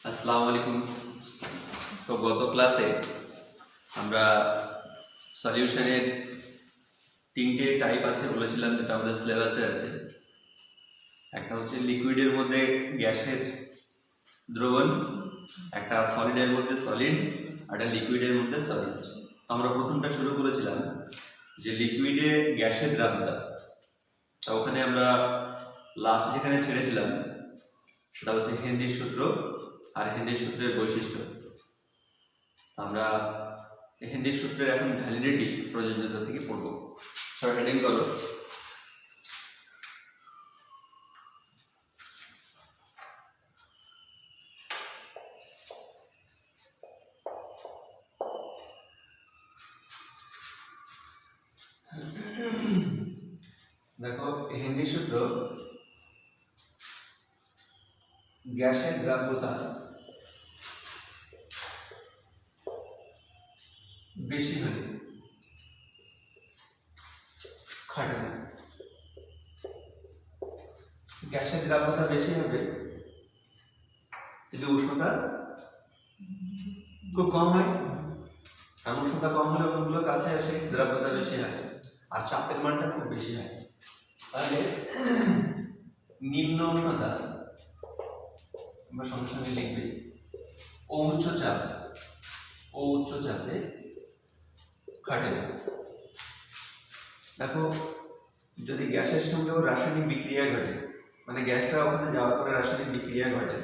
আসসালামু আলাইকুম। তো গত ক্লাসে আমরা সলিউশনের তিনটে টাইপ আছে বলেছিলাম, যেটা আমাদের সিলেবাসে আছে। একটা হচ্ছে লিকুইডের মধ্যে গ্যাসের দ্রবণ, একটা সলিডের মধ্যে সলিড, আর একটা লিকুইডের মধ্যে সলিড। তো আমরা প্রথমটা শুরু করেছিলাম যে লিকুইডে গ্যাসের দ্রাব্যতা। তো ওখানে আমরা লাস্ট যেখানে ছেড়েছিলাম সেটা হচ্ছে হেনরির সূত্র আর হেনরির সূত্রের বৈশিষ্ট্য। আমরা হেনরির সূত্রের এখন ভ্যালিডিটি প্রযোজ্যতা থেকে পড়ব। সবাই হেডিং করো। দেখো, হেনরির সূত্র গ্যাসের দ্রাব্যতা বেশি হলে খাটে না। গ্যাসের দ্রাব্যতা বেশি হবে যদি উষ্ণতা খুব কম হয়, কারণ উষ্ণতা কম হলে অন্যগুলো কাছে আসে, দ্রাব্যতা বেশি হয়, আর চাপের মানটা খুব বেশি হয়। তাহলে নিম্ন উষ্ণতা আমরা সঙ্গে সঙ্গে লিখবে ও উচ্চ চাপে খাটে না। দেখো, যদি গ্যাসের সঙ্গেও রাসায়নিক বিক্রিয়া ঘটে, মানে গ্যাসটা ওখানে যাওয়ার পরে রাসায়নিক বিক্রিয়া ঘটে,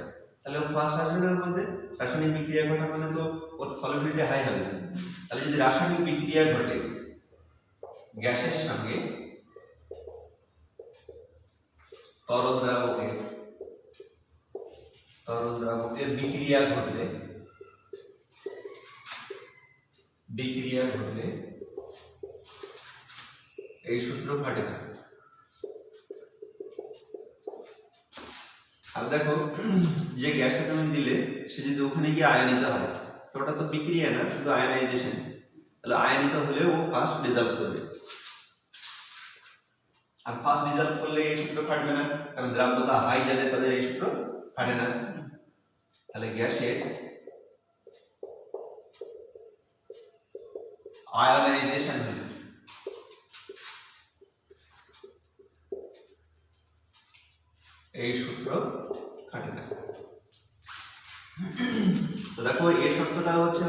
তাহলে ফার্স্ট আসবে মধ্যে রাসায়নিক বিক্রিয়া ঘটা মানে তো ওর সলিবিলিটি হাই হবে। তাহলে যদি রাসায়নিক বিক্রিয়া ঘটে গ্যাসের সঙ্গে তরল দ্রাবকের বিক্রিয়া ঘটলে এই সূত্র খাটে না। আর দেখো, যে গ্যাসটা তুমি দিলে সে যদি ওখানে গিয়ে আয়নিত হয়, তো ওটা তো বিক্রিয়া না, শুধু আয়নাইজেশন। তাহলে আয়নিত হলে ও ফার্স্ট ডিজলভ করবে, আর ফার্স্ট ডিজলভ করলে এই সূত্র খাটবে না, কারণ দ্রাব্যতা হাই যাদের তাদের এই সূত্র খাটে না। তাহলে গ্যাসের আয়নাইজেশন হলে এই সূত্র খাটে না। তো দেখো, এই শর্তটা হচ্ছে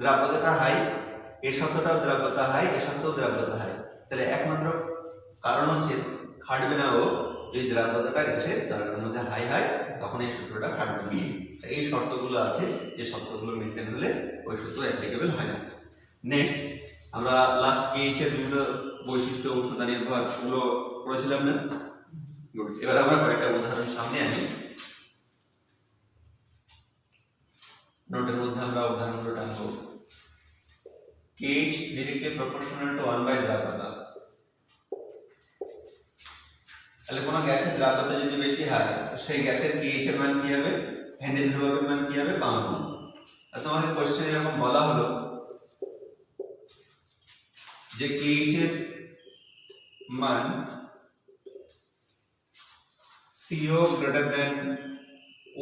দ্রাব্যতাটা হাই, এই শর্তটাও দ্রাব্যতা হাই, এই শর্তটাও দ্রাব্যতা হাই। তাহলে একমাত্র কারণ হচ্ছে খাটবে না ও যদি দ্রাব্যতাটা গ্যাসের দ্রাবকের মধ্যে হাই হয়, তখন এই সূত্রটা খাটবে না। এই শর্তগুলো আছে, যে শর্তগুলো মেনটেন হলে ওই সূত্র অ্যাপ্লিকেবল হয় না। নেক্সট আমরা লাস্ট পিএইচ এর বিভিন্ন বৈশিষ্ট্য, উষ্ণতা নির্ভর গুলো করেছিলাম না? গুড। এবার আমরা কয়েকটা উদাহরণ সামনে আনি। নোটের মধ্যে আমরা উদাহরণগুলো টানবো। KH directly proportional to 1 by দ্রাব্যতা। তাহলে কোনো গ্যাসের দ্রাব্যতা যদি বেশি হয়, সেই গ্যাসের KH এর মান কি হবে, হেনরি ধ্রুবকের মান কি হবে, কম হবে। আর তোমাকে কোশ্চেনে এরকম বলা হলো যে KH এর মান CO greater than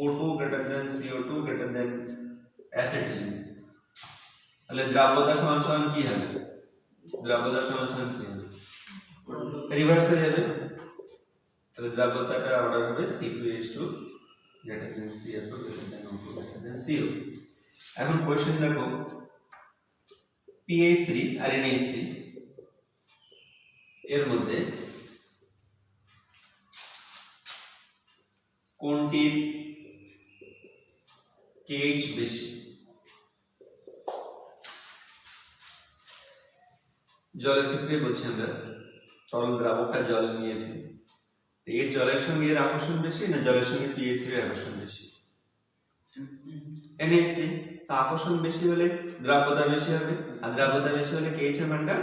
O2 greater than CO2 greater than acetylene, তাহলে দ্রাব্যতা সমান সমান কি হবে, দ্রাব্যতা সমান সমান কি হবে, রিভার্স হয়ে যাবে। তাহলে দ্রাব্যতাটা অর্ডার হবে C2H2 greater than CO2 greater than O2 greater than CO। এখন কোশ্চেন দেখো, PH3 আর NH3 এর মধ্যে কোনটির KH বেশি? জলের ক্ষেত্রে বলছি আমরা, তরল দ্রাবকটা জল নিয়েছি, এর জলের সঙ্গে এর আকর্ষণ বেশি না জলের সঙ্গে PH3 এর আকর্ষণ বেশি? NH3। তা আকর্ষণ বেশি হলে দ্রাব্যতা বেশি হবে, আর দ্রাব্যতা বেশি হলে KH এর মানটা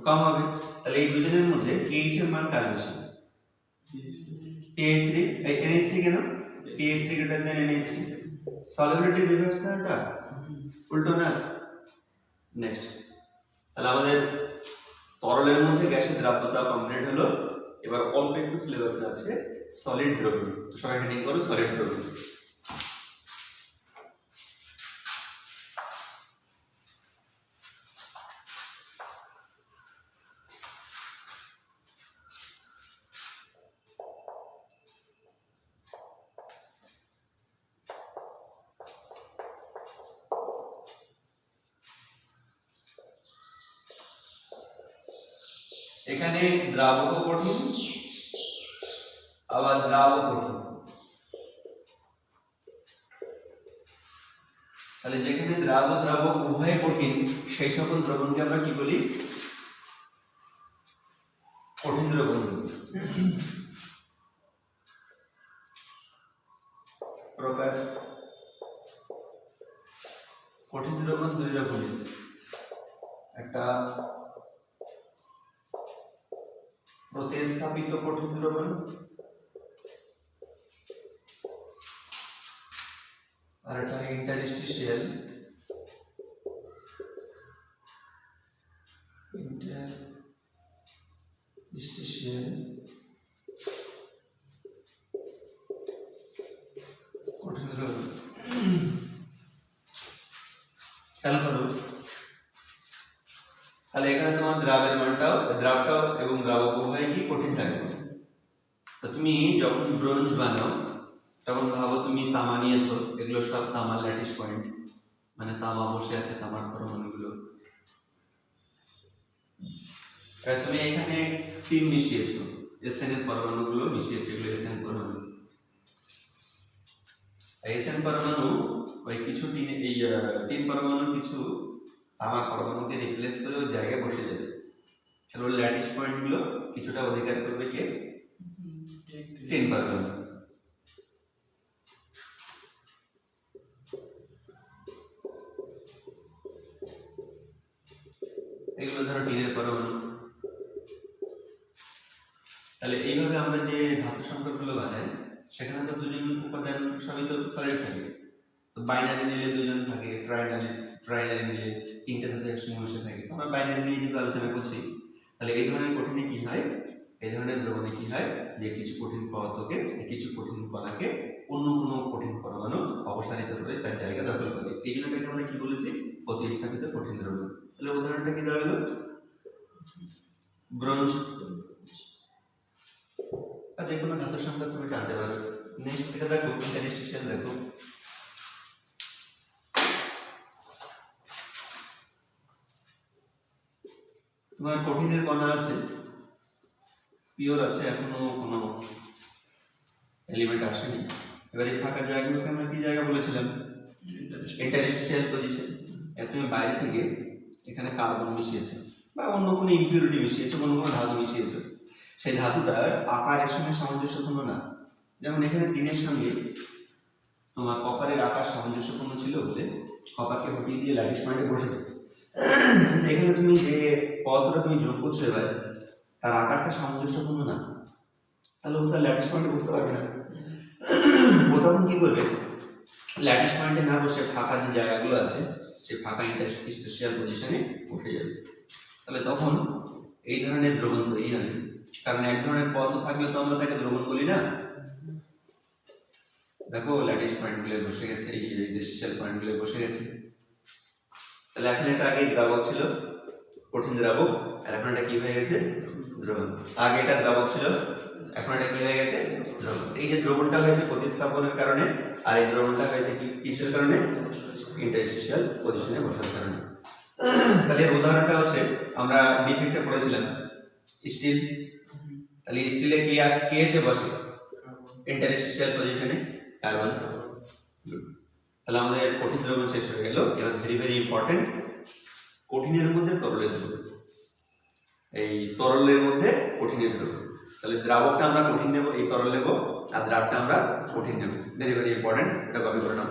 কম হবে। তাহলে এই দুজনের মধ্যে KH এর মান কার বেশি? PH3। এই NH3 কেন? PH3 greater than NH3। Solubility reverse না, এটা উল্টো না। নেক্সট, তাহলে আমাদের তরলের মধ্যে গ্যাসের দ্রাব্যতা কমপ্লিট হলো। এবার অল্প একটু সিলেবাসে আছে সলিড দ্রবণ। তো সবাই হেডিং করো সলিড দ্রবণ। এখানে দ্রাবক কঠিন আবার দ্রাবক কঠিন, তাহলে যেখানে দ্রাবক উভয় কঠিন সেই সকল দ্রবণকে আমরা কি বলি? কঠিন দ্রবণ বলি। প্রকার কঠিন দ্রবণ দুই রকমের, একটা প্রতিস্থাপিত কঠিন দ্রবণ আর একটা ইন্টারস্টিশিয়াল কঠিন দ্রবণ। খেয়াল করো, তাহলে এখানে তোমার দ্রাবটাও এবং দ্রাবক উভয় কি কঠিন থাকবে। তো তুমি যখন ব্রোঞ্জ বানাও তখন ভাবো তুমি তামা নিয়েছো, এগুলো সব তামার ল্যাটিস পয়েন্ট, মানে তামা বসে আছে তামার পরমাণুগুলো। তুমি এখানে টিন মিশিয়েছো, এসএন এর পরমাণুগুলো মিশিয়েছো, এগুলো এসএন পরমাণু। এসএন পরমাণু ওই কিছু টিন পরমাণু কিছু তামার পরমাণুকে রিপ্লেস করে ওই জায়গায় বসে যাবে, তাহলে ওর ল্যাটিস পয়েন্টগুলো কিছুটা অধিকার করবে কে? টিন পরমাণু। এগুলো ধরো টিনের পরমাণু। তাহলে এইভাবে আমরা যে ধাতু সংকরগুলো বানাই সেখানে তো দুজন উপাদান সবই তো সলিড থাকে, তো বাইনারি নিলে দুজন থাকে, ট্রাইনারি নিলে তিনটে ধাতু একসঙ্গে বসে থাকে। তো আমরা বাইনারি নিয়ে যেহেতু আলোচনা করছি, তাহলে এই ধরনের কঠিনে কি হয়, এই ধরনের দ্রবণে কি হয় যে কিছু কঠিন পদার্থকে, কিছু কঠিন কণাকে অন্য কোনো কঠিন পরমাণু অপসারিত করে তার জায়গা দখল করে। এই জন্য এটাকে আমরা কি বলেছি? প্রতিস্থাপিত কঠিন দ্রবণ। তাহলে উদাহরণটা কি দাঁড়ালো? ব্রোঞ্জ বা যে কোনো ধাতুর সংখ্যা তুমি জানতে পারো। নেক্সট এটা দেখো, ইন্টারস্টিশিয়াল দেখো। তোমার কঠিনের কণা আছে, পিওর আছে, এখনো কোনো এলিমেন্ট আসেনি। এবার এই ফাঁকা জায়গাগুলোকে আমরা কি জায়গা বলেছিলাম? Interstitial position. তুমি বাইরে থেকে এখানে কার্বন মিশিয়েছো বা অন্য কোনো ইম্পিউরিটি মিশিয়েছো, অন্য কোনো ধাতু মিশিয়েছো, সেই ধাতুটার আকারের সঙ্গে সামঞ্জস্যপূর্ণ না। যেমন এখানে টিনের সঙ্গে তোমার কপারের আকার সামঞ্জস্যপূর্ণ ছিল বলে কপারকে হটিয়ে দিয়ে ল্যাটিস পয়েন্টে বসেছে। এখানে তুমি যে পদার্থটা তুমি যোগ করছো এবার তার আকারটা সামঞ্জস্যপূর্ণ না, তাহলে ও তার ল্যাটিস পয়েন্টে বসতে পারবে না। ও তখন কি করবে? ল্যাটিস পয়েন্টে না বসে ফাঁকা যে জায়গাগুলো আছে সেই ফাঁকা ইন্টারস্টিশিয়াল পজিশনে উঠে যাবে। তাহলে তখন এই ধরনের দ্রবণ তৈরি হবে, কারণ এক ধরনের পদার্থ থাকলে তো আমরা তাকে দ্রবণ বলি না। দেখো ল্যাটিস পয়েন্টগুলো বসে গেছে, এই ইন্টারস্টিশিয়াল পয়েন্টগুলো বসে গেছে। তাহলে এখন এটা আগে দ্রাবক ছিল, কঠিন দ্রাবক, আর এখন এটা কি হয়ে গেছে? দ্রবণ। আগে এটা দ্রাবক ছিল, এখন এটা কি হয়ে গেছে? দ্রবণ। এই যে দ্রবণটা হয়েছে প্রতিস্থাপনের কারণে, আর এই দ্রবণটা হয়েছে কি কিসের কারণে? ইন্টারস্টিশিয়াল পজিশনে বসার কারণে। তাহলে এর উদাহরণটা হচ্ছে আমরা ডিফেক্টে পড়েছিলাম স্টিল। তাহলে স্টিলে কি এসে বসে? ইন্টারস্টিশিয়াল পজিশনে কার্বন। তাহলে আমাদের কঠিন দ্রবণ শেষ হয়ে গেল। এবার ভেরি ভেরি ইম্পর্টেন্ট, কঠিনের মধ্যে তরলের দ্রবণ, এই তরলের মধ্যে কঠিনের দ্রবণ। তাহলে দ্রাবকটা আমরা কঠিন নেব, এই তরল নেব, আর দ্রাবটা আমরা কঠিন নেব। ভেরি ভেরি ইম্পর্টেন্ট, এটা কপি করে নাও।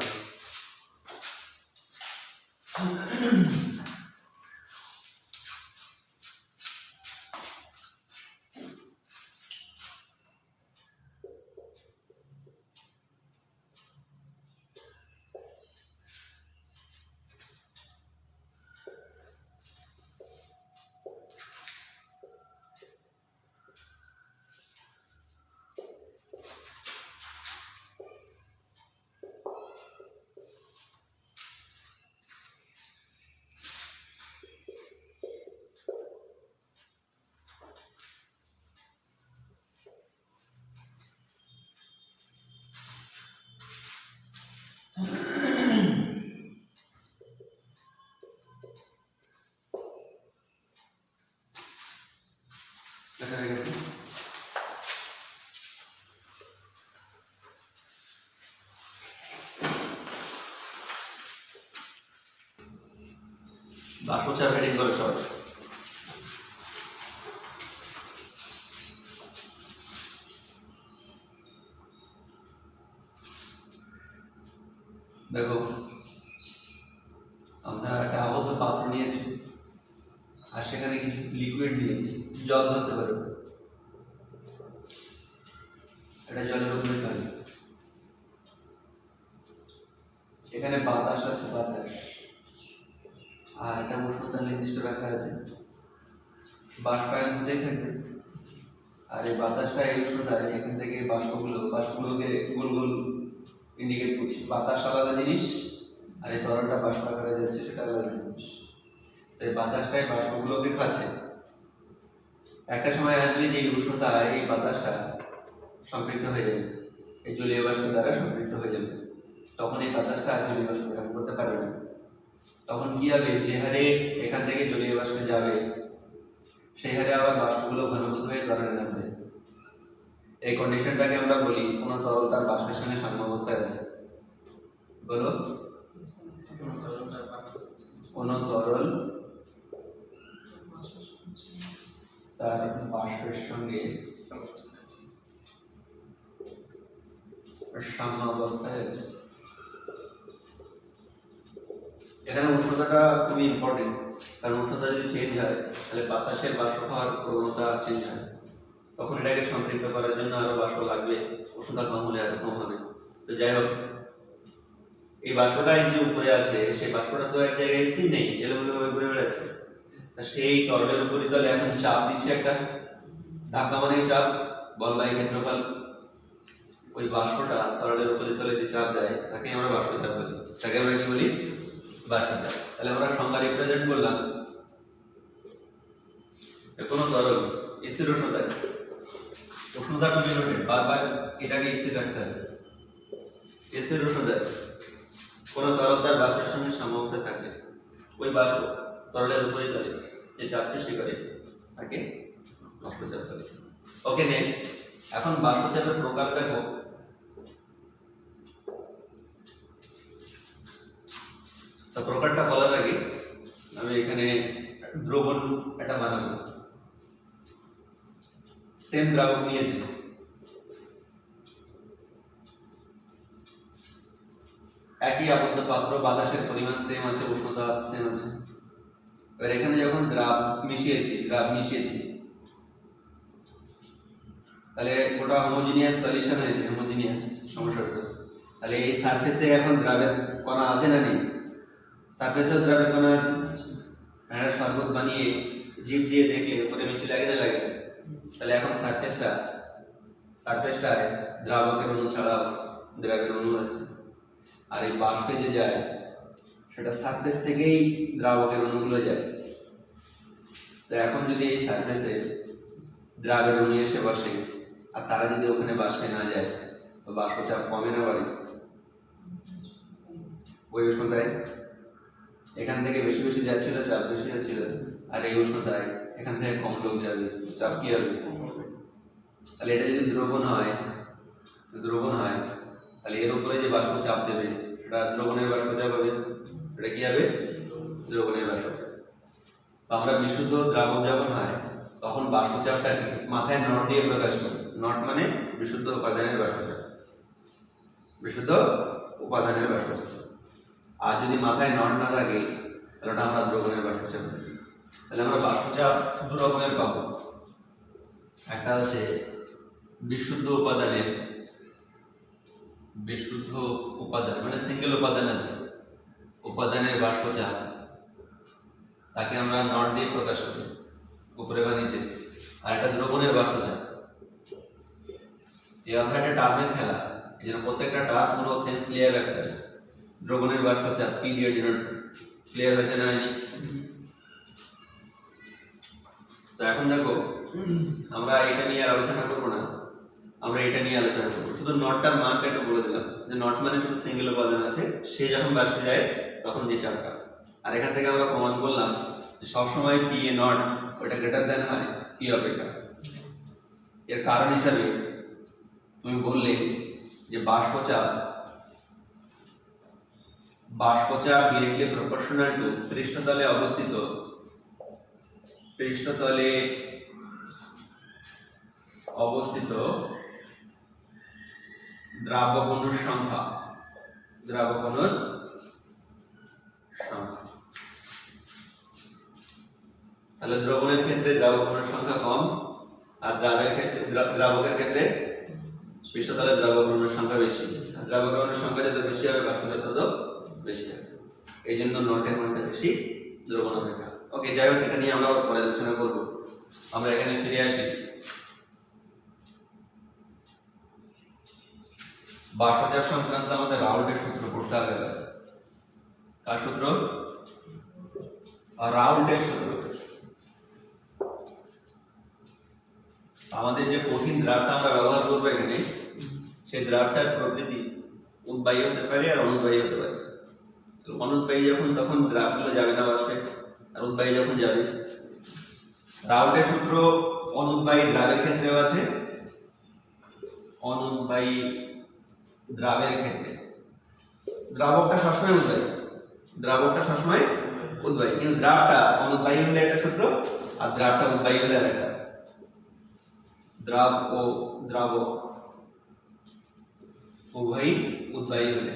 বাষ্পচাপ হেডিং করে সবাই। দেখো আমরা একটা আবদ্ধ পাত্র নিয়েছি আর সেখানে কিছু লিকুইড নিয়েছি, জল ধরতে পারবে, এটা জলের উপরে থাকে, এখানে বাতাস আছে, বাতাস, আর একটা উষ্ণতা নির্দিষ্ট রাখা আছে, বাষ্পায়ন হতেই থাকবে। আর এই বাতাসটা এই উষ্ণতায় এখান থেকে বাষ্পগুলোকে গোল গোল ইন্ডিকেট করছি। বাতাস আলাদা জিনিস আর এই তরলটা বাষ্প আকারে যাচ্ছে সেটা আলাদা জিনিস। তো এই বাতাসটাই বাষ্পগুলোকে খাচ্ছে। একটা সময় আসবে যে এই উষ্ণতা এই বাতাসটা সম্পৃক্ত হয়ে যাবে, এই জলীয় বাষ্প দ্বারা সম্পৃক্ত হয়ে যাবে। তখন এই বাতাসটা আর জলীয় বাষ্প ধারণ করতে পারবে না। তখন কি হবে, যে হারে এখান থেকে জলীয় বাষ্পে যাবে সেই হারে আবার বাষ্পগুলো ঘনীভূত হয়ে তরলে নামবে। এই কন্ডিশনটাকে আমরা বলি কোনো তরল তার বাষ্পের সঙ্গে সাম্যাবস্থায় আছে। বলো, কোনো তরল তার বাষ্পের সঙ্গে সাম্যাবস্থায় আছে। এখানে উষ্ণতাটা খুবই ইম্পর্টেন্ট, কারণ উষ্ণতা যদি চেঞ্জ হয় তাহলে বাতাসের বাষ্প খাওয়ার প্রবণতা চেঞ্জ হয়। তখন এটাকে সম্পৃক্ত করার জন্য আরো বাষ্প লাগবে, উষ্ণতা কম হলে আরো কম হবে। তো যাই হোক, এই বাষ্পটা যে উপরে আছে সেই বাষ্পটা তো এক জায়গায় স্থির নেই, এলোমেলো ভাবে ঘুরে বেড়াচ্ছে। তা সেই তরলের উপরিতলে এখন চাপ দিচ্ছে, একটা ধাক্কা মানে চাপ, বল বাই ক্ষেত্রফল। ওই বাষ্পটা তরলের উপরিতলে যে চাপ দেয় তাকে আমরা বাষ্পচাপ বলি। তাকে আমরা কি বলি? বাষ্পচাপ। তাহলে আমরা সংজ্ঞা রিপ্রেজেন্ট করলাম, কোনো তরল স্থির উষ্ণতায়, উষ্ণতা টু বি নোটেড, বারবার এটাকে স্থির রাখতে হবে। স্থির উষ্ণতায় কোনো তরল তার বাষ্পের সঙ্গে সাম্যাবস্থায় থাকে, ওই বাষ্প তরলের উপরিতলে যে চাপ সৃষ্টি করে তাকে বাষ্পচাপ বলে। ওকে, নেক্সট। এখন বাষ্পচাপের প্রকার দেখো। তো প্রকারটা বলার আগে আমি এখানে দ্রবণ একটা বানাবো। সেম দ্রাবক নিয়েছি, একই আবদ্ধ পাত্র, বাতাসের পরিমাণ সেম আছে, উষ্ণতা সেম আছে। এবার এখানে যখন দ্রাব মিশিয়েছি তাহলে ওটা হোমোজিনিয়াস সলিউশন হয়েছে, হোমোজিনিয়াস সমশর্ত। তাহলে এই সারফেসে এখন দ্রাবের কণা আছে না নেই? সারফেসেও দ্রাবের কণা আছে। একটা শরবত বানিয়ে জিভ দিয়ে দেখলে উপরে মিষ্টি লাগে না লাগে? তাহলে এখন সারফেসটায় দ্রাবকের অণু ছাড়াও দ্রাবের অণু আছে। আর এই বাষ্পে যে যায় সেটা সারফেস থেকেই দ্রাবকের অণুগুলো যায়। তো এখন যদি এই সারফেসে দ্রাবের অণু এসে বসে আর তারা যদি ওখানে বাষ্পে না যায় তো বাষ্পচাপ কমে না বাড়ে? ওই উষ্ণতায় এখান থেকে বেশি বেশি যাচ্ছিল, চাপ বেশি যাচ্ছিল, আর এই উষ্ণতায় এখান থেকে কম লোক যাবে, চাপ কি হবে? তাহলে এটা যদি দ্রবণ হয় তাহলে এর উপরে যে বাষ্প চাপ দেবে সেটা দ্রবণের বাষ্পচাপ হবে। এটা কি হবে? দ্রবণের বাষ্পচাপ। তো আমরা বিশুদ্ধ দ্রাবক যখন হয় তখন বাষ্পচাপটাকে মাথায় নট দিয়ে প্রকাশ করি। নট মানে বিশুদ্ধ উপাদানের বাষ্পচাপ, বিশুদ্ধ উপাদানের বাষ্পচাপ। আর যদি মাথায় নট না থাকে তাহলে ওটা আমরা দ্রবণের বাষ্পচাপ বলি। তাহলে আমরা বাষ্পচাপ দু রকমের পাবো। একটা হচ্ছে বিশুদ্ধ উপাদান মানে সিঙ্গেল উপাদান আছে, উপাদানের বাষ্পচাপ, তাকে আমরা নট দিয়ে প্রকাশ করি উপরে বা নিচে। আর একটা দ্রবণের বাষ্পচাপ। এই অধ্যায়টা টার্মের খেলা, এই জন্য প্রত্যেকটা টার্ম পুরো সেন্স ক্লিয়ার রাখতে হবে। দ্রবণের বাষ্পচাপ পি দিয়ে ডিনোট, ক্লিয়ার হয়েছে না হয়নি? তো এখন দেখো, আমরা এটা নিয়ে আর আলোচনা করবো না, আমরা এটা নিয়ে আলোচনা করবো। শুধু নটটার মানটা একটু বলে দিলাম যে নট মানে শুধু সিঙ্গেল উপাদান আছে, সে যখন বাষ্পে যায় তখন যে চাপটা। আর এখান থেকে আমরা প্রমাণ করলাম যে সবসময় পি এ নট ওটা গ্রেটার দেন হয় পি অপেক্ষা। এর কারণ হিসাবে তুমি বললে যে বাষ্পচাপ ডিরেক্টলি প্রপোর্শনাল টু পৃষ্ঠতলে অবস্থিত দ্রাবকণুর সংখ্যা। তাহলে দ্রবণের ক্ষেত্রে দ্রাবকণুর সংখ্যা কম, আর দ্রাবকের ক্ষেত্রে পৃষ্ঠতলে দ্রাবকণুর সংখ্যা বেশি। দ্রাবকণুর সংখ্যা যত বেশি হবে বাষ্পচাপ তত বেশি হবে, এই জন্য নটের মানটা বেশি দ্রবণ অপেক্ষা। ওকে, যাই হোক, এটা নিয়ে আমরা পরে আলোচনা করব। আমরা এখানে ফিরে আসি। বাষ্পচাপ সংক্রান্ত আমাদের রাউল্টের সূত্র পড়তে হবে। কার সূত্র? রাউল্টের সূত্র। আমাদের যে কঠিন দ্রাবটা আমরা ব্যবহার করবো এখানে, সেই দ্রাবটার প্রকৃতি উদ্বায়ী হতে পারে আর অনুদ্বায়ী হতে পারে। অনুদ্বায়ী যখন, তখন দ্রাবগুলো যাবে না বাষ্পে, আর উদ্বায়ী যখন যাবে। রাউল্টের সূত্র অনুদ্বায়ী দ্রাবের ক্ষেত্রেও আছে, অনুদ্বায়ী দ্রাবের ক্ষেত্রে। দ্রাবকটা সবসময় উদ্বায়ী, কিন্তু দ্রাবটা অনুদ্বায়ী হলে একটা সূত্র, আর দ্রাবটা উদ্বায়ী হলে আরেকটা। দ্রাব ও দ্রাবক উভয়ই উদ্বায়ী হলে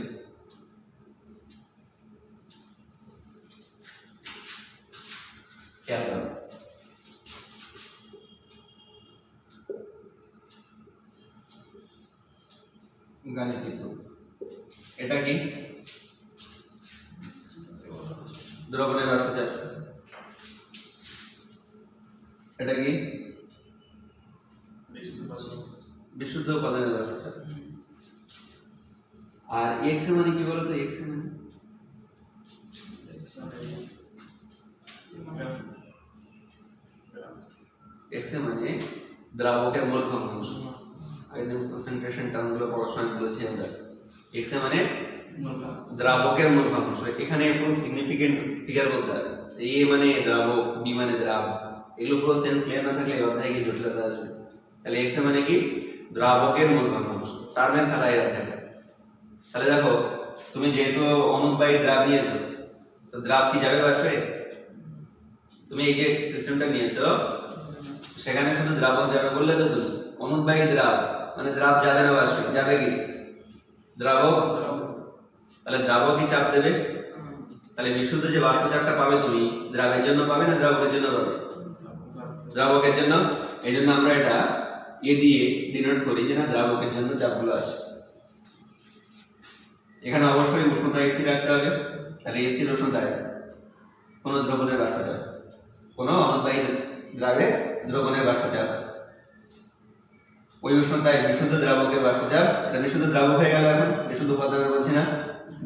খেয়াল করো। গাণিতিক রূপ। এটা কি? দ্রবণের বাষ্পচাপ। এটা কি? বিশুদ্ধ উপাদানের বাষ্পচাপ। আর এক্স মানে কি বলতো? এক্স মানে দ্রাবকের মোল ভগ্নাংশ। একদম কনসেন্ট্রেশন টার্মগুলো পড়াশোনা বলেছি আমরা। এক্স মানে দ্রাবকের মোল ভগ্নাংশ। এখানে পুরো সিগনিফিকেন্ট ফিগার বলতে হবে। এ মানে দ্রাবক, বি মানে দ্রাব, এগুলো পুরো সেন্স ক্লিয়ার না থাকলে অধ্যায়ে গিয়ে জটিলতা আসবে। তাহলে এক্স মানে কি? দ্রাবকের মোল ভগ্নাংশ। টার্মের খেলায় থাকে। তাহলে দেখো, তুমি যেহেতু অনুদ্বায়ী দ্রাব নিয়েছো, তো দ্রাব কি যাবে বাষ্পে? তুমি এই যে সিস্টেমটা নিয়েছো, সেখানে শুধু দ্রাবক যাবে বললে তো তুমি। অনুদ্বায়ী দ্রাব মানে দ্রাব যাবে না বাষ্পে, যাবে কি? দ্রাবক। তাহলে দ্রাবকই চাপ দেবে। তাহলে বিশুদ্ধ যে বাষ্পচাপটা পাবে তুমি, দ্রাবের জন্য পাবে না দ্রাবকের জন্য পাবে? দ্রাবকের জন্য। এই জন্য আমরা এটা এ দিয়ে ডিনোট করি যে না, দ্রাবকের জন্য চাপগুলো আসে। এখানে অবশ্যই উষ্ণতা স্থির রাখতে হবে। তাহলে স্থির উষ্ণতায় কোন দ্রবণের বাষ্পচাপ, কোন অনুদ্বায়ী দ্রাবের দ্রবণের বাষ্পচাপ, ওই উষ্ণতায় বিশুদ্ধ দ্রাবকের বাষ্পচাপ। এটা বিশুদ্ধ দ্রাবক হয়ে গেল। এখন বিশুদ্ধ উপাদানের বলছি না,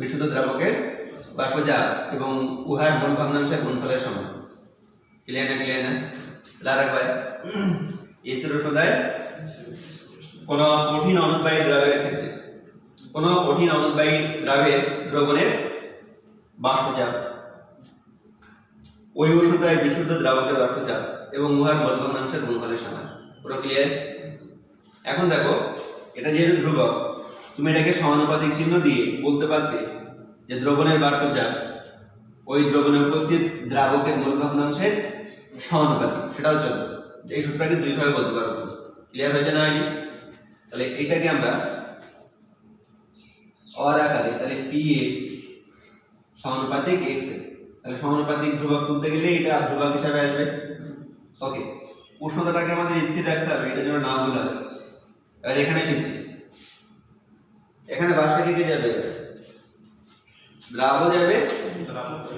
বিশুদ্ধ দ্রাবকের বাষ্পচাপ এবং উহার মোল ভগ্নাংশের গুণফলের সমান। ক্লিয়ার না? রাখবে স্থির উষ্ণতায় কোন কঠিন অনুদ্বায়ী দ্রাবের ক্ষেত্রে, কোন কঠিন অনুদ্বায়ী দ্রাবের দ্রবণের বাষ্পচাপ, ওই উষ্ণতায় বিশুদ্ধ দ্রাবকের বাষ্পচাপ এবং উহার মোল ভগ্নাংশের গুণফলের সমান। পুরো ক্লিয়ার? এখন দেখো, এটা যেহেতু ধ্রুবক, তুমি এটাকে সমানুপাতিক চিহ্ন দিয়ে বলতে পারতে যে দ্রবণের বাষ্পচাপ ওই দ্রবণে উপস্থিত দ্রাবকের মোল ভগ্নাংশের সমানুপাতিক। সেটাও চলবে। এই সূত্রটাকে দুই ভাবে বলতে পারো। ক্লিয়ার হয়েছে না হয়নি? তাহলে এটাকে আমরা অর আকারে, তাহলে পি এ সমানুপাতিক এক্স এ, তাহলে সমানুপাতিক ধ্রুবক তুলতে গেলে এটা ধ্রুবক হিসাবে আসবে। ওকে, উষ্ণতাটাকে আমাদের স্থির রাখতে হবে, এটার জন্য নাম ভুল হবে। এবার এখানে লিখছি, এখানে বাষ্পে দিকে যাবে, দ্রাবক যাবে,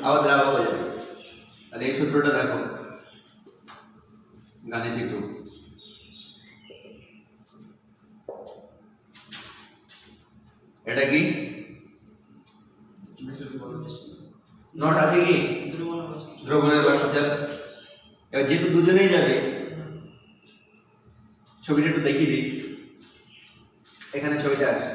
আবার দ্রাবক যাবে। তাহলে এই সূত্রটা দেখো, গাণিতিক রূপ। এটা কি? নট আছে কি? দ্রবণের বাষ্পচাপ। এবার যেহেতু দুজনেই যাবে, ছবিটা একটু দেখিয়ে দিই। এখানে ছবিটা আছে,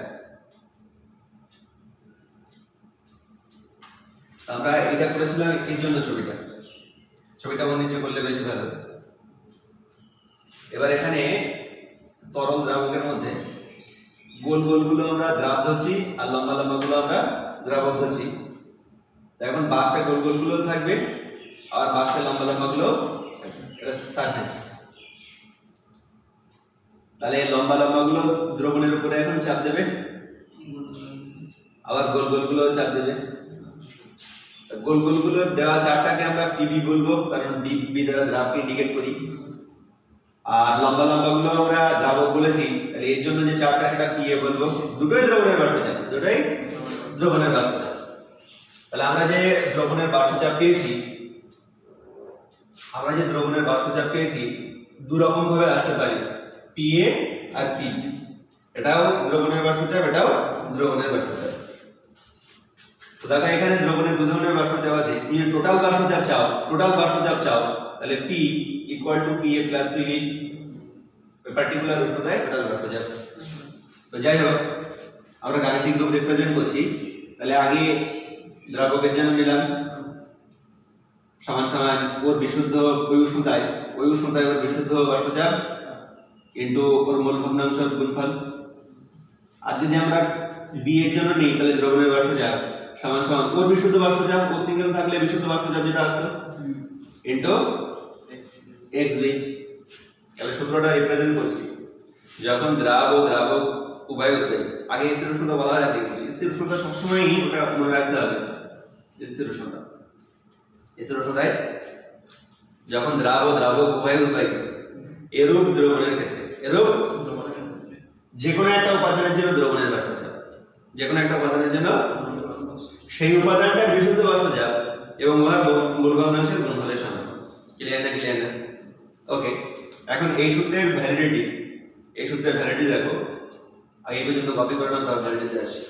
আমরা এটা করেছিলাম এর জন্য। ছবিটা আমার নিচে করলে বেশি ভালো। এবার এখানে তরল দ্রাবকের মধ্যে গোল গোলগুলো আমরা দ্রাব ধরছি, আর লম্বা লম্বা গুলো আমরা দ্রাবক ধরছি। তো এখন বাষ্পে গোল গোলগুলো থাকবে আর বাষ্পে লম্বা লম্বাগুলো এটা সারফেস। তাহলে লম্বা লম্বাগুলো দ্রবণের উপরে এখন চাপ দেবে, আবার গোল গোলগুলো চাপ দেবে। গোল গোলগুলো দেওয়া চাপটাকে আমরা পিবি বলবো, কারণ বি দ্বারা দ্রাবকে ইন্ডিকেট করি। আর লম্বা লম্বাগুলো আমরা দ্রাবক বলেছি, তাহলে এর জন্য যে চাপটা সেটা পিএ বলবো। দুটোই দ্রবণের বাষ্পচাপ, দুটোই দ্রবণের বাষ্পচাপ। তাহলে আমরা যে দ্রবণের বাষ্পচাপ পেয়েছি, দু রকম ভাবে আসতে পারে, পিএ আর পিবি। এটাও দ্রবণের বাষ্পচাপ, এটাও দ্রবণের বাষ্পচাপ। তো দেখো এখানে দ্রবণের দু ধরনের বাষ্পচাপ আছে। তুমি টোটাল বাষ্পচাপ চাও, তাহলে P equal to PA plus PB, particular উষ্ণতায় টোটাল বাষ্পচাপ। তো যাই হোক, আমরা গাণিতিক রূপ রিপ্রেজেন্ট করছি। তাহলে আগে দ্রাবকের জন্য নিলাম সমান সমান ওর বিশুদ্ধ ওই উষ্ণতায় ওর বিশুদ্ধ বাষ্পচাপ ইনটু ওর মোল ভগ্নাংশের গুণফল। আর যদি আমরা বি এর জন্য নিই, তাহলে দ্রবণের বাষ্পচাপ সমান সমান ওর বিশুদ্ধ বাষ্পচাপ, ও সিঙ্গেল থাকলে বিশুদ্ধ বাষ্পচাপ যেটা আসতো ইনটু xb। তাহলে সূত্রটা রিপ্রেজেন্ট করছি, যখন দ্রাব ও দ্রাবক উভয় উৎপন্ন, আগে স্থির উষ্ণতা বলা আছে, স্থির উষ্ণতা সবসময়ই ওটা মনে রাখতে হবে। স্থির উষ্ণতায় যখন দ্রাব ও দ্রাবক উভয় উৎপন্ন, এরূপ দ্রবণের ক্ষেত্রে যে কোনো একটা উপাদানের জন্য দ্রবণের বাষ্পচাপ, সেই উপাদানটার বিশুদ্ধ বাষ্পচাপ এবং উহার মোল ভগ্নাংশের গুণফলের সমান। ক্লিয়ার না? ওকে, এখন এই সূত্রের ভ্যালিডিটি দেখো। আগে পর্যন্ত কপি করে নাও, তার ভ্যালিডিটি আসে।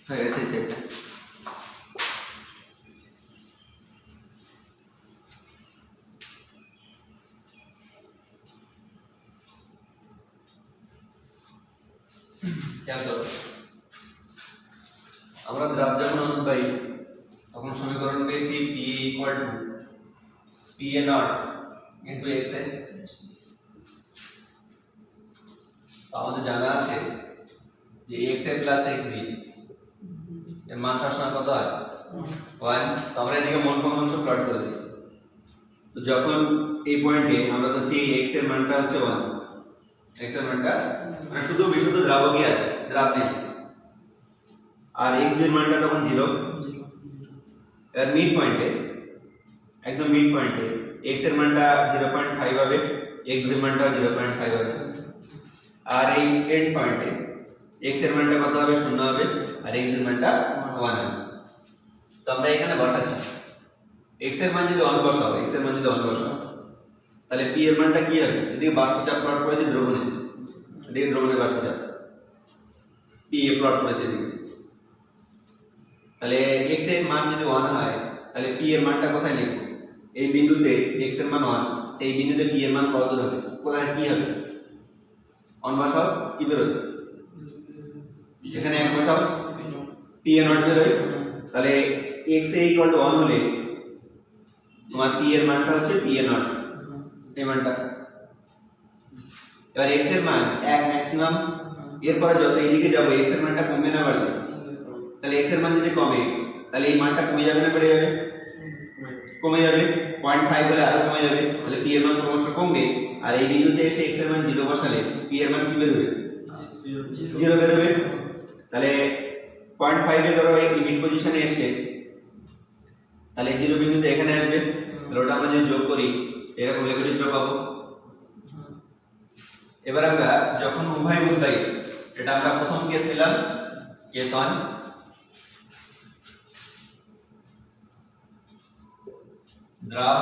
হয়ে গেছে সেটা। আমরা দ্রাব যখন অনুপায়ী, তখন সমীকরণ পেয়েছি P equal to PA not into XA। আমাদের জানা আছে যে XA প্লাস XB এর মান সবসময় কত হয়? 1। তো আমরা এদিকে মোল ভগ্নাংশ প্লট করেছি। তো যখন এই পয়েন্টে আমরা ধরছি x এর মানটা হচ্ছে 1, x এর মানটা মানে শুধু বিশুদ্ধ দ্রাবকই আছে, দ্রাব নেই। আর x এর মানটা তখন 0। এর মিড পয়েন্টে, একদম মিড পয়েন্টে x এর মানটা 0.5 হবে, x এর মানটা 0.5 হবে। আর এই এন্ড পয়েন্টে x এর মানটা কত হবে? 0 হবে, আর x এর মানটা 1 হবে। তো আমরা এখানে বসাচ্ছি x এর মান যদি 1 বসাও, তাহলে p এর মানটা কি হবে? এদিকে বাষ্পচাপ প্লট করেছি দ্রবণে, এদিকে দ্রবণের বাষ্পচাপ p এ প্লট করেছি এদিকে। তাহলে x এর মান যদি 1 হয়, তাহলে p এর মানটা কোথায় লিখব? এই বিন্দুতে x এর মান 1, এই বিন্দুতে p এর মান কত দূর হবে? কোথায় কি হবে? 1 বসাও, কি বের হবে? p এখানে এক বসাও পি এ নট বেরোয় তাহলে x a = 1 হলে তোমার p এর মানটা হচ্ছে p a নট এই মানটা এবার x এর মান এক ম্যাক্সিমাম এরপরে যত এদিকে যাব x এর মানটা কমবে না বাড়বে তাহলে x এর মান যদি কমে তাহলে এই মানটা কমে যাবে না বেড়ে যাবে কমে যাবে 0.5 বলে আরো কমে যাবে তাহলে p এর মান ক্রমশ কমবে আর এই বিন্দুতে এসে x এর মান 0 বসালে p এর মান কি বেরোবে 0 বেরোবে তাহলে 0.5 এ ধরো এই মিড পজিশনে এসে তাহলে 0 বিন্দুতে এখানে আসবে তাহলে ওটা আমরা যদি যোগ করি এরকম লেখচিত্র পাবো এবার আমরা যখন উভয় উদ্বায়ী এটা আমরা প্রথম কেস নিলাম কেস 1 দ্রাব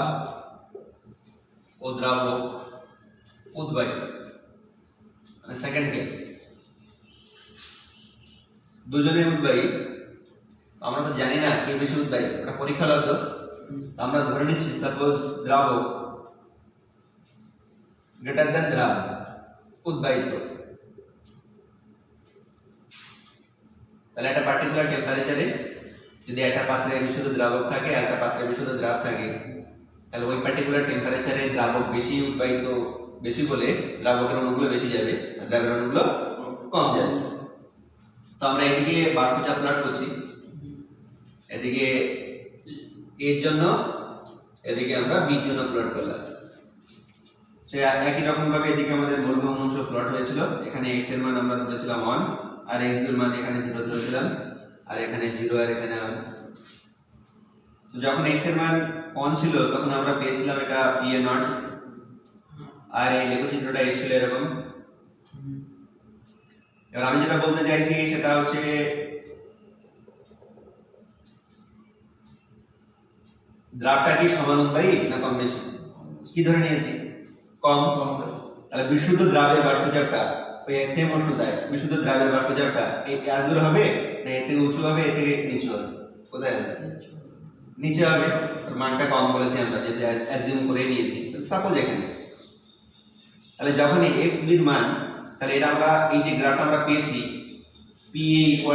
ও দ্রাবক উদ্বায়ী মানে সেকেন্ড কেস দুজনে উদ্বায়ী আমরা তো জানি না কে বেশি উদ্বায়ী এটা পরীক্ষা লাগতো আমরা ধরে নিচ্ছি সাপোজ দ্রাবক গ্রেটার দ্যান দ্রাব উদ্বায়িত তাহলে একটা পার্টিকুলার টেম্পারেচারে যদি একটা পাত্রে বিশুদ্ধ দ্রাবক থাকে আর একটা পাত্রে বিশুদ্ধ দ্রাব থাকে তাহলে ওই পার্টিকুলার টেম্পারেচারে দ্রাবক বেশি উদ্বায়িত বেশি বলে দ্রাবকের অণুগুলো বেশি যাবে আর দ্রাবের অণুগুলো কম যাবে তো আমরা এদিকে বাষ্পচাপ প্লট করছি এদিকে এর জন্য এদিকে আমরা বির জন্য প্লট করলাম সে একই রকম ভাবে এদিকে আমাদের মূলভূম অংশ প্লট হয়েছিল এখানে x এর মান আমরা ধরেছিলাম 1 আর x এর মান এখানে 0 ধরেছিলাম আর এখানে 0 আর এখানে 1 তো যখন x এর মান 1 ছিল তখন আমরা পেয়েছিলাম এটা p a নট আর এই লেখচিত্রটা এসেছিল এরকম এবার আমি যেটা বলতে চাইছি সেটা হচ্ছে দ্রাবটা কি সমান উদ্বায়ী না কম বেশি কি ধরে নিয়েছি কম কম তাহলে বিশুদ্ধ দ্রাবের বাষ্পচাপটা ওই সেম ওষুধ বিশুদ্ধ দ্রাবের বাষ্পচাপটা এই দূর হবে না এর থেকে উঁচু হবে এর থেকে নিচু হবে কোথায় হবে নিচে হবে মানটা কম বলেছি আমরা যেটা অ্যাজিউম করে নিয়েছি সাপোজ এখানে তাহলে যখন এই x b এর মান তাহলে এটা আমরা এই যে গ্রাফটা আমরা পেয়েছি pa =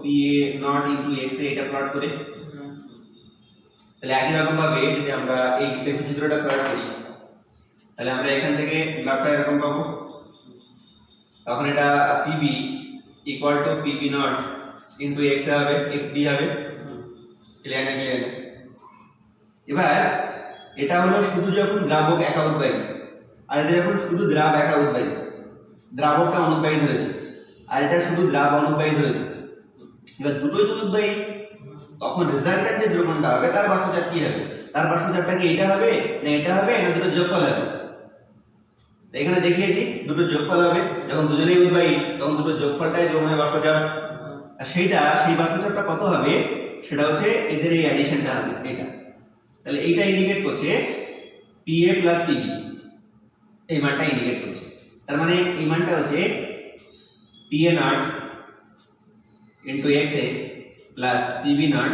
pa not x a এটা প্লট করে তাহলে একই রকম ভাবে যদি আমরা এই লেখচিত্রটা প্লট করি তাহলে আমরা এখান থেকে গ্রাফটা এরকম পাবো তখন এটা pb = pb নট x হবে xd হবে ক্লিয়ার না এবার এটা হলো শুধু যখন দ্রাবক একা উদ্বায়ী আর এটা যখন শুধু দ্রাব একা উদ্বায়ী দ্রাবকটা অনুদ্বায়ী ধরেছে আর এটা শুধু দ্রাব অনুদ্বায়ী ধরেছে এবার দুটোই যদি উদ্বায়ী তখন রেজাল্টেন্ট যে দ্রবণটা হবে তার বাষ্পচাপ কি হবে তার বাষ্পচাপটা কি এটা হবে না এটা হবে না দুটো যোগফল হবে তো এখানে দেখিয়েছি দুটো যোগফল হবে যখন দুজনেই উদ্বায়ী তখন দুটো যোগফলটাই দ্রবণের বাষ্পচাপ আর সেই বাষ্পচাপটা কত হবে সেটা হচ্ছে এদের এই অ্যাডিশনটা হবে এটা তাহলে এইটা ইন্ডিকেট করছে pa + pb এই মানটা ইন্ডিকেট করছে তার মানে এই মানটা হচ্ছে pa not * xa + pb not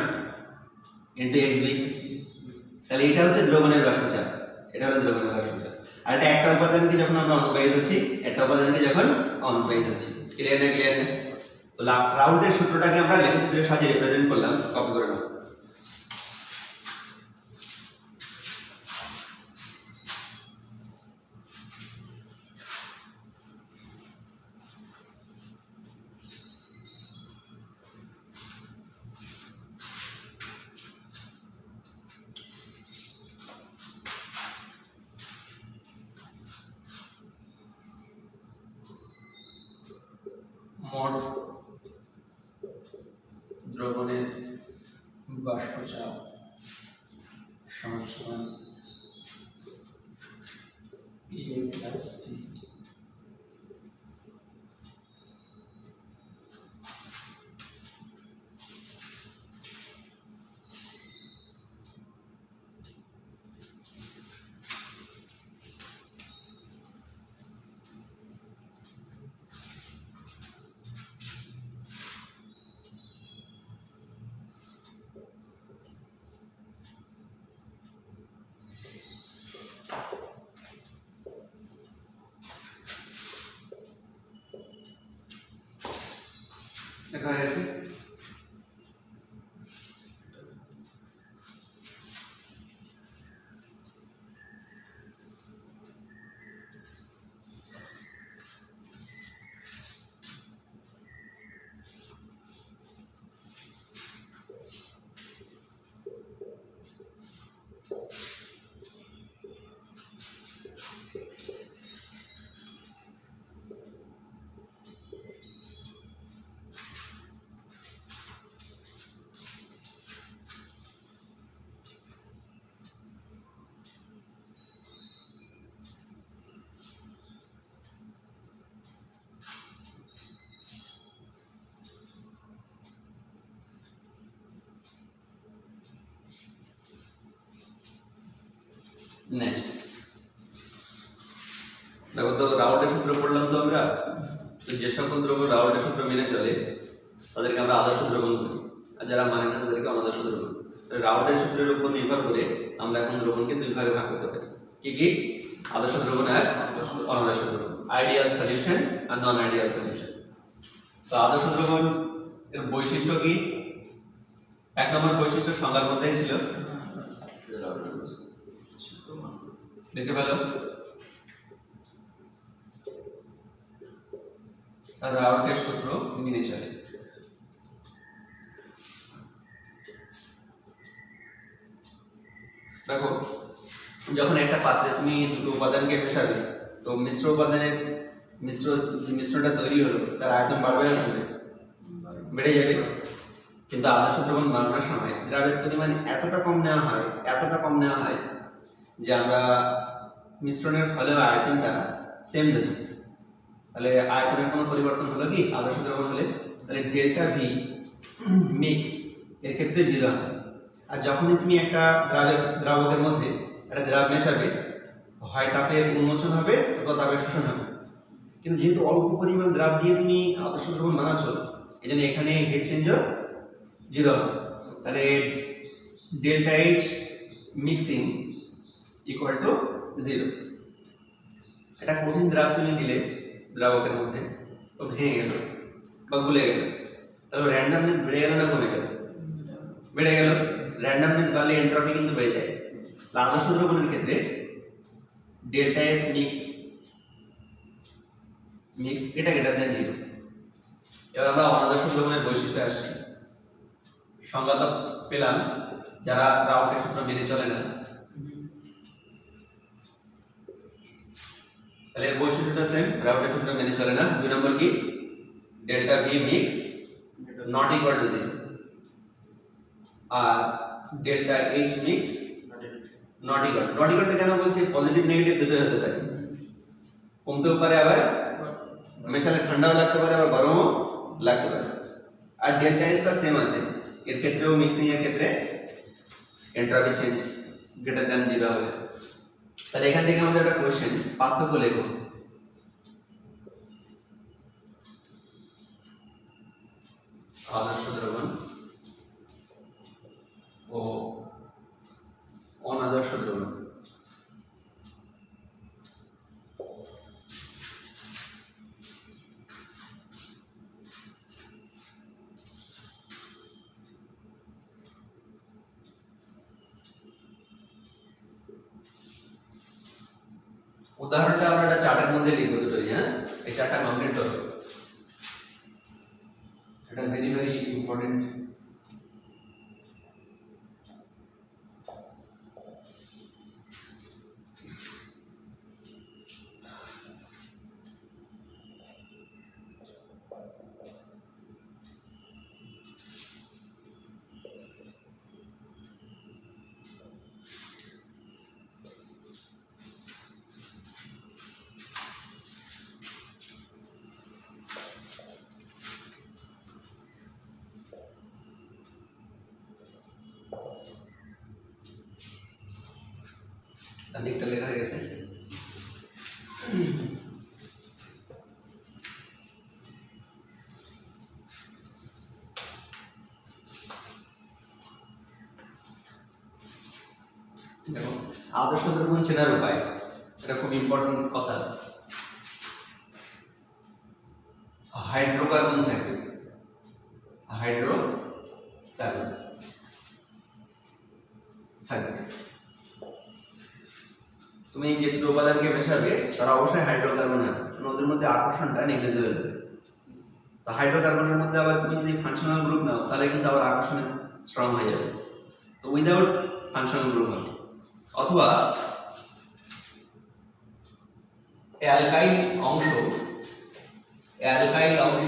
* xb তাহলে এটা হচ্ছে দ্রবণের বাষ্পচাপ এটা হলো দ্রবণের বাষ্পচাপ আর এটা একটা উপাদানকে যখন আমরা অনুদ্বায়ী ধরছি একটা উপাদানকে যখন অনুদ্বায়ী ধরছি ক্লিয়ার না তো রাউল্টের সূত্রটাকে আমরা লেখচিত্রের সাহায্যে রিপ্রেজেন্ট করলাম কপি করে নাও মোট দ্রবণের বাষ্পচাপ সমান pa + p লেখা হয়ে গেছে। নেক্সট দেখো তো রাউল্টের সূত্র পড়লাম তো আমরা, তো যে সকল দ্রব্য রাউল্টের সূত্র মেনে চলে তাদেরকে আমরা আদর্শ দ্রবণ বলি, আর যারা মানে না তাদেরকে অনাদর্শ দ্রবণ। রাউল্টের সূত্রের উপর নির্ভর করে আমরা এখন দ্রবণকে দুই ভাগে ভাগ করতে পারি। কি কি? আদর্শ দ্রবণ আর অনাদর্শ দ্রবণ, আইডিয়াল সলিউশন আর নন আইডিয়াল সলিউশন। তো আদর্শ দ্রবণ এর বৈশিষ্ট্য কি? এক নম্বর বৈশিষ্ট্য সংজ্ঞার মধ্যেই ছিল, দেখতে পেলো রাউল্টের সূত্র মেনে চলে। দেখো যখন একটা পাত্রে তুমি দুটো উপাদানকে মেশাবে, তো মিশ্রটা তৈরি হলো, তার আয়তন বাড়বে না কমবে? বেড়ে যাবে। কিন্তু আদর্শ দ্রবণ বানানোর সময় দ্রাবের পরিমাণ এতটা কম নেওয়া হয় যে আমরা মিশ্রণের ফলে আয়তনটা সেম ধরি। তাহলে আয়তনের কোনো পরিবর্তন হলো কি আদর্শ দ্রবণ হলে? তাহলে ডেল্টা ভি মিক্স এর ক্ষেত্রে 0 হয়। আর যখনই তুমি একটা দ্রাবকের মধ্যে একটা দ্রাব মেশাবে, হয় তাপের উন্মোচন হবে অথবা তাপের শোষণ হবে। কিন্তু যেহেতু অল্প পরিমাণ দ্রাব দিয়ে তুমি আদর্শ দ্রবণ বানাচ্ছ, এই জন্য এখানে হিট চেঞ্জও 0 হবে। তাহলে delta H mixing equal to 0। একটা কঠিন দ্রাব তুমি দিলে দ্রাবকের মধ্যে, তো ভেঙে গেল বা গুলে গেল, তাহলে র্যান্ডমনেস বেড়ে গেল না কমে গেল? বেড়ে গেল। র্যান্ডমনেস বাড়লে এন্ট্রপি কিন্তু বেড়ে যায়। আদর্শ দ্রবণের ক্ষেত্রে ডেল্টা এস মিক্স এটা গ্রেটার দ্যান 0। এবার আমরা অনাদর্শ দ্রবণের বৈশিষ্ট্য আসছি। সংজ্ঞা তো পেলাম, যারা রাউল্টের সূত্র মেনে চলে না, তাহলে এর বৈশিষ্ট্যটা সেম, রাউল্টের সূত্র মেনে চলে না। 2 নম্বর কি? Delta V mix not equal to 0, আর delta H mix not equal to কেন বলছি? পজিটিভ নেগেটিভ দুটোই হতে পারে, কমতেও পারে, আবার মেশালে ঠান্ডাও লাগতে পারে, আবার গরমও লাগতে পারে। আর ডেল্টা এইচটা সেম আছে, এর ক্ষেত্রেও মিক্সিং এর ক্ষেত্রে এন্ট্রপি চেঞ্জ গ্রেটার দ্যান 0 হবে। তাহলে এখান থেকে আমাদের একটা কোশ্চেন, পার্থক্য লেখো। আদর্শ দ্রবণ ও অনাদর্শ দ্রবণ। উদাহরণটা আমরা একটা চার্টের মধ্যে লিখবো দুটোই, হ্যাঁ? এই চার্টটা কমপ্লিট করো, এটা ভেরি ভেরি ইম্পর্টেন্ট। দিকটা লেখা হয়ে গেছে। দেখো আদর্শ দ্রবণ চেনার উপায়, এটা খুব ইম্পর্টেন্ট কথা। হাইড্রোকার্বন থাকবে, হাইড্রোকার্বন থাকবে। তুমি যে দুটো উপাদানকে মেশাবে তারা অবশ্যই হাইড্রোকার্বন হবে, ওদের মধ্যে আকর্ষণটা নেগলিজিবল হবে। তো হাইড্রোকার্বনের মধ্যে আবার তুমি যদি ফাংশনাল গ্রুপ নাও তাহলে কিন্তু আবার আকর্ষণ স্ট্রং হয়ে যাবে। তো উইদাউট ফাংশনাল গ্রুপ হবে, অথবা অ্যালকাইল অংশ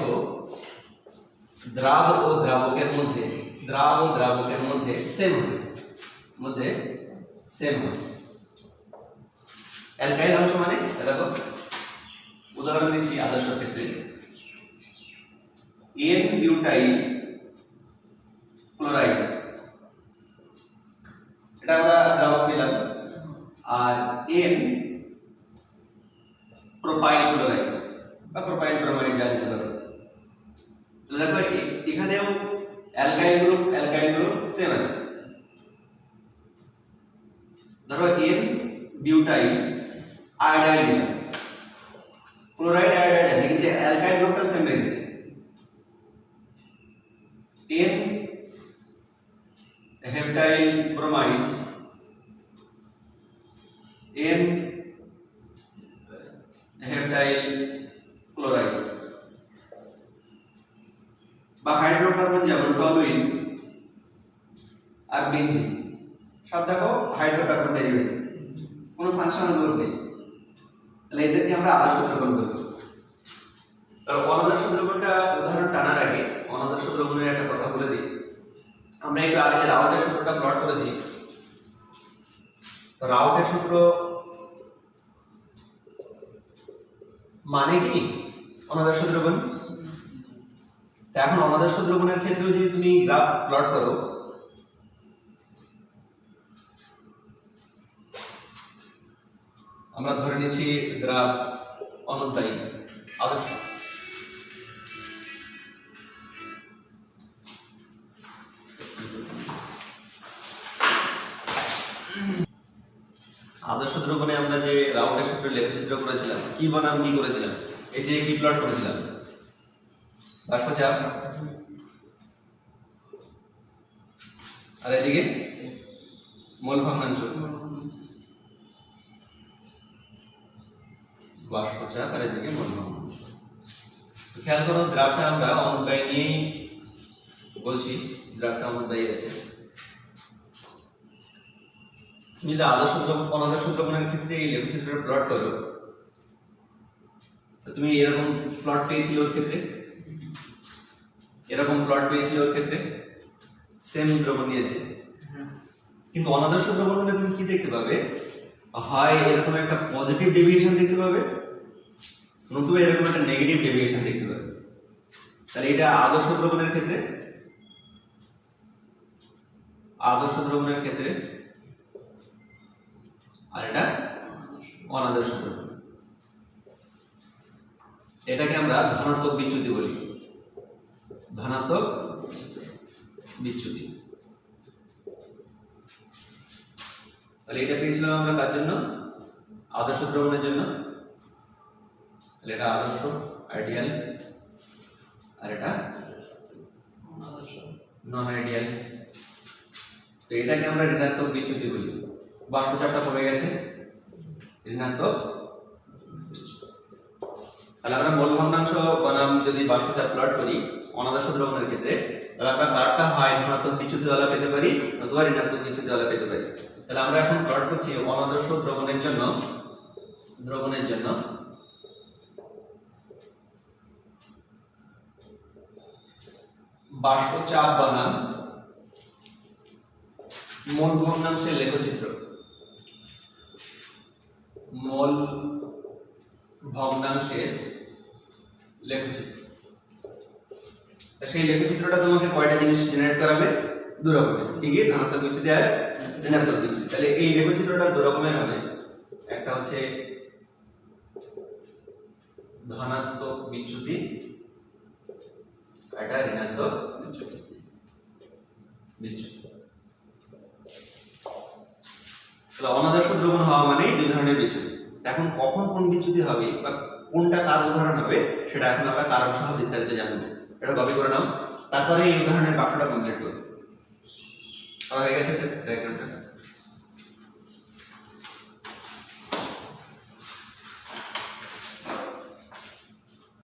দ্রাব ও দ্রাবকের মধ্যে সেম হবে, অ্যালকাইল অংশ মানে দেখো উদাহরণ দিচ্ছি আদর্শ ক্ষেত্রে এন বিউটাইল ক্লোরাইড, এটা আমরা দ্রাবক নিলাম, আর এন প্রোপাইল ক্লোরাইড বা প্রোপাইল ব্রোমাইড যা নিতে পারো। দেখো এখানেও অ্যালকাইল গ্রুপ সেম আছে। ধরো এন বিউটাইল আয়োডাইড নিলাম, ক্লোরাইড আয়োডাইড আছে কিন্তু অ্যালকাইল গ্রুপটা সেম রেখেছে। এন হেপ্টাইল ব্রোমাইড, এন হেপ্টাইল ক্লোরাইড, বা হাইড্রোকার্বন যেমন টলুইন আর বেনজিন সব দেখো হাইড্রোকার্বন ডেরিভেটিভ, কোনো ফাংশনাল গ্রুপ নেই, তাহলে এদেরকে আমরা আদর্শ দ্রবণ বলবো। তাহলে অনাদর্শ দ্রবণটা উদাহরণ টানার আগে অনাদর্শ দ্রবণের একটা কথা বলে দিই। আমরা একটু আগে যে রাউটের সূত্রটা প্লট করেছি, তো রাউটের সূত্র মানে কি অনাদর্শ দ্রবণ। তা এখন অনাদর্শ দ্রবণের ক্ষেত্রে যদি তুমি গ্রাফ প্লট করো, আমরা ধরে নিচ্ছি দ্রাব অনুদ্বায়ী আদর্শ, আদর্শ দ্রবণে আমরা যে রাউটের সূত্রে লেখচিত্র করেছিলাম কি বনাম কি করেছিলাম, এই যে কি প্লট করেছিলাম, বাষ্পচাপ আর এদিকে মোল ভগ্নাংশ, বাষ্পচাপ আর এদিকে মোল ভগ্নাংশ। খেয়াল করো দ্রাবটা আমরা অনুদ্বায়ী নিয়েই বলছি, দ্রাবটা অনুদ্বায়ী আছে। তুমি যদি আদর্শ দ্রবণ অনাদর্শ দ্রবণের ক্ষেত্রে এই লেখচিত্রটা প্লট করো, তো তুমি এরকম প্লট পেয়েছিলে ওর ক্ষেত্রে, এরকম প্লট পেয়েছিলে ওর ক্ষেত্রে সেম দ্রবণ নিয়েছে। কিন্তু অনাদর্শ দ্রবণ হলে তুমি কি দেখতে পাবে, হয় এরকম একটা পজিটিভ ডেভিয়েশন দেখতে পাবে, নতুবা এরকম একটা নেগেটিভ ডেভিয়েশন দেখতে পাবে। তাহলে এটা আদর্শ দ্রবণের ক্ষেত্রে, আর এটা অনাদর্শ দ্রবণ। এটাকে আমরা ধনাত্মক বিচ্যুতি বলি, ধনাত্মক বিচ্যুতি। তাহলে এটা পেয়েছিলাম আমরা কার জন্য, আদর্শ দ্রবণের জন্য। তাহলে এটা আদর্শ আইডিয়াল, আর এটা নন আইডিয়াল। তো এটাকে আমরা ঋণাত্মক বিচ্যুতি বলি। বাষ্পচাপটা কমে গেছে, ঋণাত্মক। তাহলে আমরা মোল ভগ্নাংশ বনাম যদি বাষ্পচাপ প্লট করি অনাদর্শ দ্রবণের ক্ষেত্রে, তাহলে আমরা কারটা হয় ধনাত্মক বিচ্যুতিওয়ালা পেতে পারি অথবা ঋণাত্মক বিচ্যুতিওয়ালা পেতে পারি। তাহলে আমরা এখন প্লট করছি অনাদর্শ দ্রবণের জন্য বাষ্পচাপ বনাম মোল ভগ্নাংশের লেখচিত্র। মোল ভগ্নাংশের লেখচিত্র, সেই লেখচিত্রটা তোমাকে কয়টা জিনিস জেনারেট করাবে, দু রকমের, কি কি, ধনাত্মক বিচ্যুতি আর ঋণাত্মক বিচ্যুতি। তাহলে এই লেখচিত্রটা দু রকমের হবে, একটা হচ্ছে ধনাত্মক বিচ্যুতি, এটা ঋণাত্মক বিচ্যুতি। তাহলে অনাদর্শ দ্রবণ হওয়া মানে দুই ধরনের বিচ্যুতি। এখন কখন কোন বিচ্যুতি হবে বা কোনটা কার উদাহরণ হবে সেটা এখন আমরা কারণ সহ বিস্তারিত জানবো। এটা কপি করে নাও। তারপরে এই উদাহরণের বাক্যটা কমপ্লিট করব। আমার হয়ে গেছে ডায়াগ্রামটা।